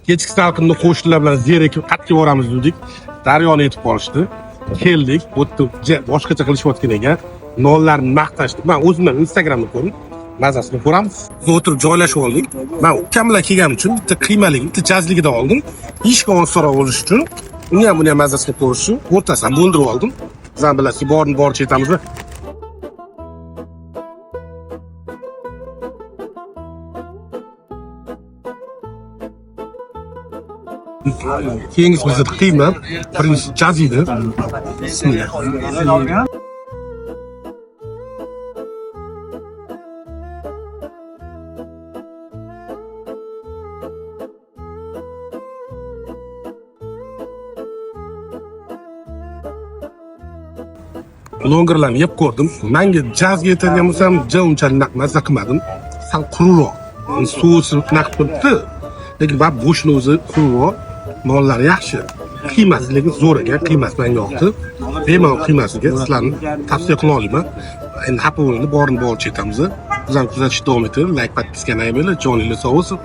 kechki salqinda qo'shnilar bilan zerikib qatga boramiz dedik. Daryoni yetib qolishdi. Keldik, o'tdi boshqacha qilishayotgan ekan. Nonlarni maqtashdi. Men o'zimdan Instagramda ko'rdim. Mazasini ko'ramiz. Biz o'tirib joylashib oldik. Men ukamlar kelgani uchun bitta qiymalik, bitta jazligidan oldim. Ishga osonroq bo'lish uchun uni ham buni ham mazasini ko'rish uchun o'rtasidan bo'ldirib oldim. Sizlar bilasiz, boricha aytamiz. Keyingisi bizda qiyma, birinchisi jazida. Bismillah. Longerlarni yeb ko'rdim. Menga jazga yetadigan bo'lsam, unchalik mazza qilmadim. Sal quruqroq. So'si naq turibdi. Lekin bab bo'shni o'zi quruqroq. Nonlari yaxshi. Qiymasi lekin zo'r ekan. Qiymasi menga yoqdi. Bemalol qiymasiga sizlarni tavsiya qila olaman. Endi xafa bo'lmaydi, borini boricha aytamiz. Bizlarni kuzatishda davom eting. Like, podpiskani aytmaylar. Joninglar sog' bo'lsin.